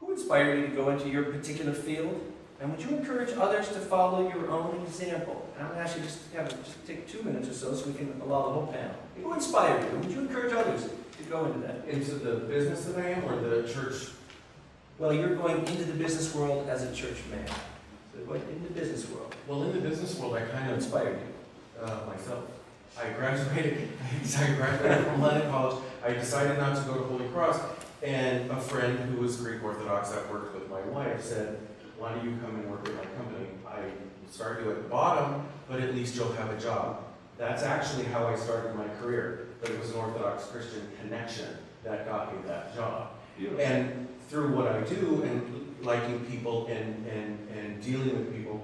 Who inspired you to go into your particular field? And would you encourage others to follow your own example? And I'm going to ask you just take 2 minutes or so we can allow the whole panel. Who inspired you? Would you encourage others to go into that? Into the business that I am, or the church? Well, you're going into the business world as a church man. So going into the business world. Well, in the business world, I kind Who of inspired you? myself. I graduated from London College. I decided not to go to Holy Cross, and a friend who was Greek Orthodox that worked with my wife said, "Why don't you come and work with my company? I started you at the bottom, but at least you'll have a job." That's actually how I started my career, but it was an Orthodox Christian connection that got me that job. Beautiful. And through what I do and liking people and dealing with people,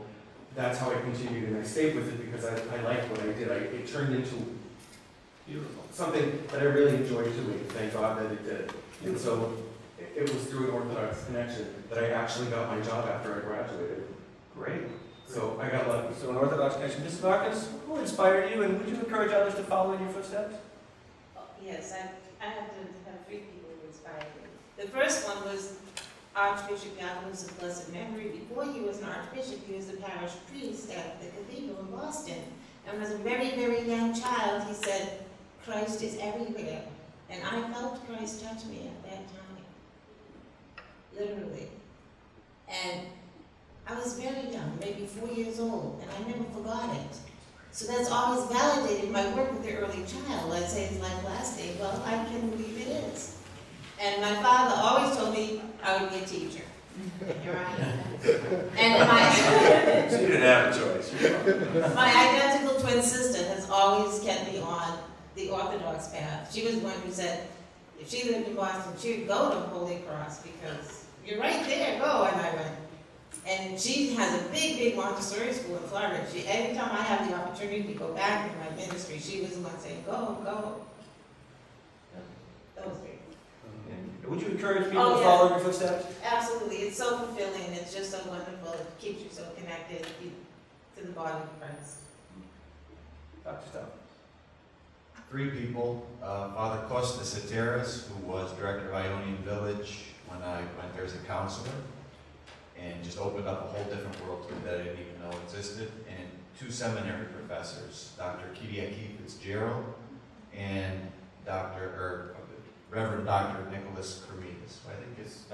that's how I continued, and I stayed with it because I liked what I did. It turned into Beautiful. something that I really enjoyed doing. Thank God that it did. And so it was through an Orthodox connection that I actually got my job after I graduated. Great. So I got lucky. So an Orthodox connection. Mrs. Marcus, who inspired you, and would you encourage others to follow in your footsteps? Oh, yes, I have to have 3 people who inspired me. The first one was Archbishop Yakov's of blessed memory. Before he was an archbishop, he was the parish priest at the cathedral in Boston. And as a very, very young child, he said, "Christ is everywhere." And I felt Christ touch me at that time, literally. And I was very young, maybe 4 years old, and I never forgot it. So that's always validated my work with the early child. I say it's life lasting. Well, I can believe it is. And my father always told me I would be a teacher. You're right. And So you didn't have a choice. my identical twin sister has always kept me on the Orthodox path. She was the one who said, if she lived in Boston, she would go to Holy Cross because you're right there, go. And I went. And she has a big, big Montessori school in Florida. Every time I have the opportunity to go back in my ministry, she was the one saying, go, go. That was great. Would you encourage people Oh, to yeah. follow in your footsteps? Absolutely. It's so fulfilling. It's just so wonderful. It keeps you so connected to the body of Christ. Dr. Stuff. 3 people. Father Costas Ateras, who was director of Ionian Village when I went there as a counselor, and just opened up a whole different world to me that I didn't even know existed. And 2 seminary professors, Dr. Kyriaki Fitzgerald and Reverend Dr. Nicholas Kermidas, I think is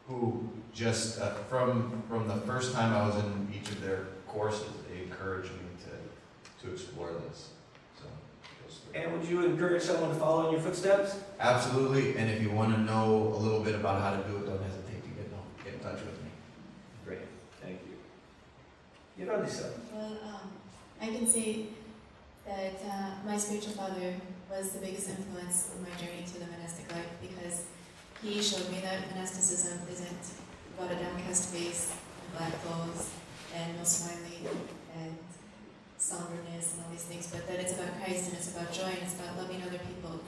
who just from the first time I was in each of their courses, they encouraged me to explore this. So, those 3. And would you encourage someone to follow in your footsteps? Absolutely, and if you want to know a little bit about how to do it, don't hesitate to get in touch with me. Great, thank you. You know this. Well, I can say that my spiritual father was the biggest influence on my journey to the monastic life because he showed me that monasticism isn't about a downcast face and black clothes and no smiling and somberness and all these things, but that it's about Christ and it's about joy and it's about loving other people.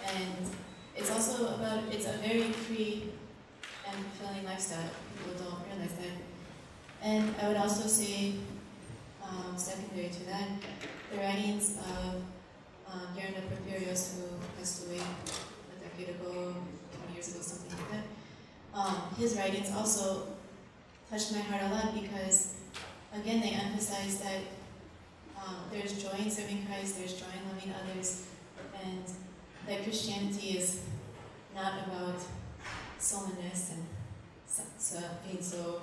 And it's also about, it's a very free and fulfilling lifestyle. People don't realize that. And I would also say, secondary to that, the writings of Yerna Porphyrios, who passed away a decade ago, 20 years ago, something like that. His writings also touched my heart a lot because, again, they emphasize that there's joy in serving Christ, there's joy in loving others, and that Christianity is not about sullenness and being so,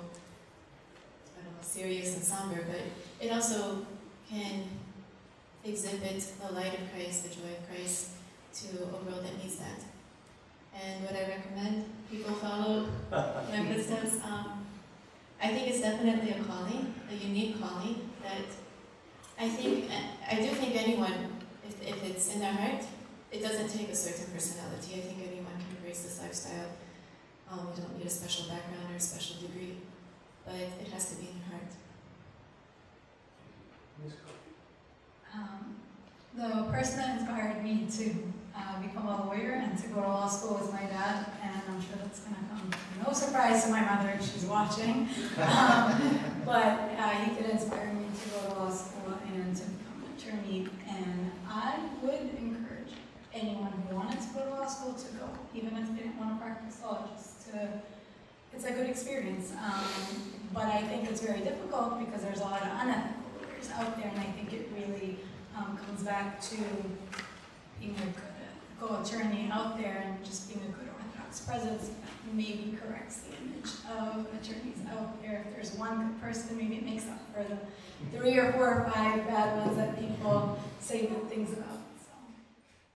I don't know, serious and somber, but it also can exhibit the light of Christ, the joy of Christ, to a world that needs that. And what I recommend people follow my footsteps, I think it's definitely a calling, a unique calling that I do think anyone, if it's in their heart, it doesn't take a certain personality. I think anyone can embrace this lifestyle. You don't need a special background or a special degree, but it has to be in your heart. The person that inspired me to become a lawyer and to go to law school was my dad, and I'm sure that's going to come no surprise to my mother if she's watching. But he did inspire me to go to law school and to become an attorney, and I would encourage anyone who wanted to go to law school to go, even if they didn't want to practice law, just it's a good experience. But I think it's very difficult because there's a lot of unethical lawyers out there, and I think it really comes back to being a good ethical attorney out there and just being a good Orthodox presence maybe corrects the image of attorneys out there. If there's one good person, maybe it makes up for the 3 or 4 or 5 bad ones that people say good things about.